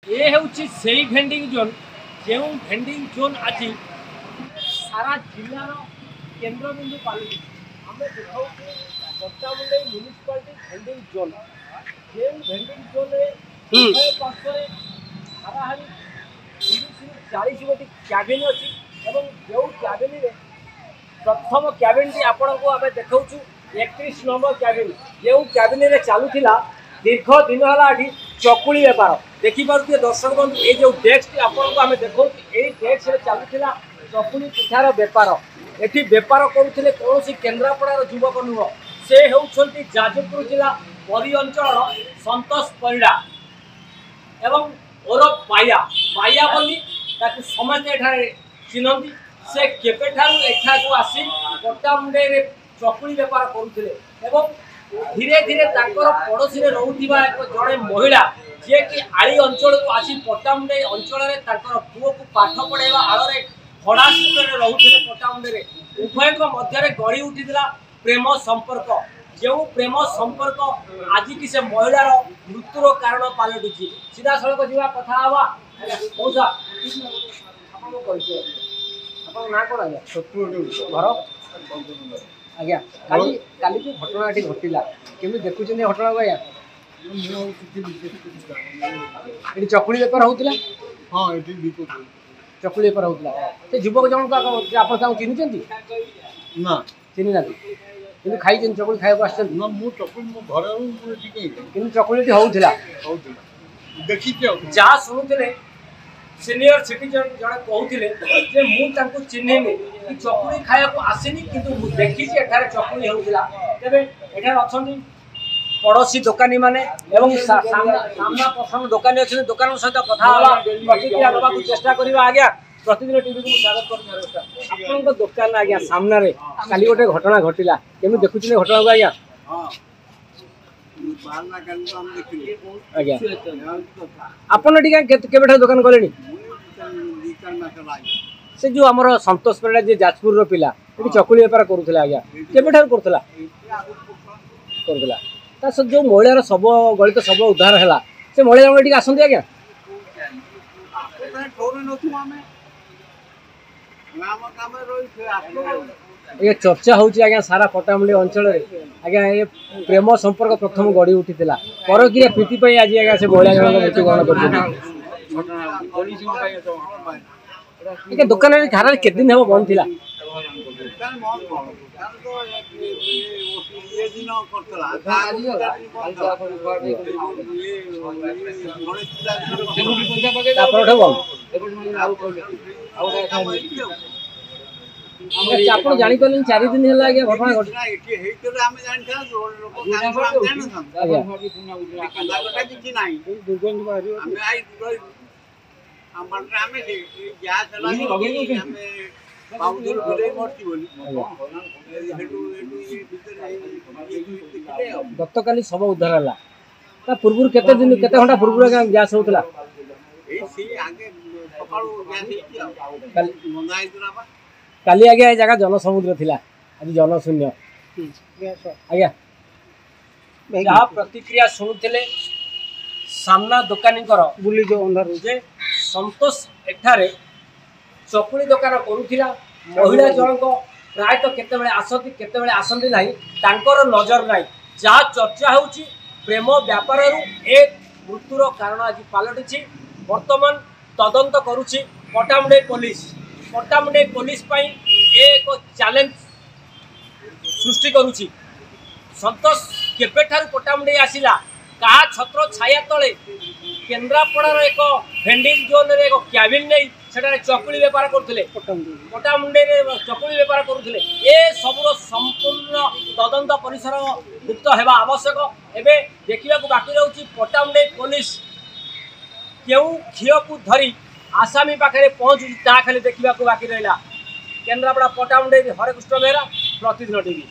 ये हूँ से भेंडिंग जोन जो भेंडिंग जोन आज सारा जिलार केन्द्रबिंदु पालुटी आम देखा पट्टामुंडई म्यूनिसिपालिटी भेंडिंग जोन जो भेंडिंग जोन पार्श्व हाराहारी 30 40 गोटी क्याबिन अच्छी जो क्याबिन प्रथम क्याबिन टी आपण को आम देखा 31 नंबर क्याबिन जो क्याबिन चलूला दीर्घ दिन है चकुली बेपार देखिपे दर्शक बंधु ये जो डेस्क आपको आम देखा यही डेस्क चलूला चकुली पिठार बेपार ये बेपार करुले कौन केन्द्रापड़ार युवक नुह से होती जाजपुर जिला परी अंचल संतोष परिड़ा एवं ओरफ बाया बाया बोली समस्ते चिन्हती से केपेठारू एठाकू आसी पट्टामुंडई चकुली बेपार करुले धीरे धीरे पड़ोशी में रोकवा जड़े महिला जी कि आली अंचल को आसी पट्टामुंडई अंचल पुओ को पाठ पढ़ाइबा आड़ भड़ा सूत्र रोते पट्टामुंडई उभय मध्य गढ़ी उठी प्रेम संपर्क जो प्रेम संपर्क आज की से महिलार मृत्युर कारण पलटुची सीधा सड़क जा कथा मौसा ना कौन आज्ञा घर आज्ञा काली जो घटना घटला केमी देखुं घटना को आज्ञा ये चकुली बेपार होता हाँ चकुली बेपार होता से युवक जन को आप चिन्ह ना चिन्ह ना कि खाई चकुली खाया ना मु चकुली घर चकुली होता देखी जहाँ शुणुले सीनियर सिटीजन जड़े कहते मुझे चिन्हनी कि चकुली खाया आसनी कि देखी चकुली होता तेरे एठार अच्छा पड़ोशी दोकानी माने सामना पसंद दोकानी अच्छे दोकान सहित कथा प्रतिक्रिया देवा चेष्टा करवा आज्ञा प्रतिदिन टीवी को स्वागत कर आप दुकान आज्ञा सामने काली गोटे घटना घटला केमी देखुचे घटना को आज्ञा आपन केबे दुकान कले से जो आमर संतोष परिड़ा जी जाजपुर पिला ये चकुली बेपार करूला आज्ञा केबे करूला जो महिलार शव गलित शव उद्धार है से महिला आसती आज्ञा ये चर्चा होची आज्ञा सारा पट्टामुंडई अंचल आज्ञा ये प्रेम संपर्क प्रथम गढ़ी उठी परक्रिया प्रीति आज आज्ञा से महिला जन मृत्युवरण कर दुकान हार के दिन हम बंद थी आप जापर 4 दिन है आज्ञा घटना गत काली शव उद्धार है पूर्व केते घंटा पूर्व गैस होता काली आज्ञा जगह जनसमुद्र थिला आज जनशून्य आज्ञा जहाँ प्रतिक्रिया शुणुले सामना दोकानी बुली जो अंधार जे संतोष एठारे चकुली दुकान करुला महिला जनक प्रायतः केतबेले आसती केतबेले आसती नहीं तांकर नजर नहीं जहाँ चर्चा होची प्रेम व्यापार ए मृत्युर कारण आज पलटि वर्तमान तदंत करुची पट्टामुंडई पुलिस एक चैलेंज सृष्टि करुची संतोष केबेठारू पट्टामुंडई आसिला कहा छत्र छाया तले केन्द्रापड़ार एक भेंडिंग जोन एक क्याबिन नहीं सेठारे चकुली बेपार करते पट्टामुंडई चकुली बेपार करुले ए सबुर संपूर्ण तदंत परिसर गुप्त होगा आवश्यक एवं देखा बाकी रही पट्टामुंडई पुलिस क्यों झील को धरी आसामी पाखे पहुँचुची ता खाली देखा बाकी रहा केन्द्रापड़ा पट्टामुंडई हरेकृष्ण बेहरा प्रतिदिन टीवी।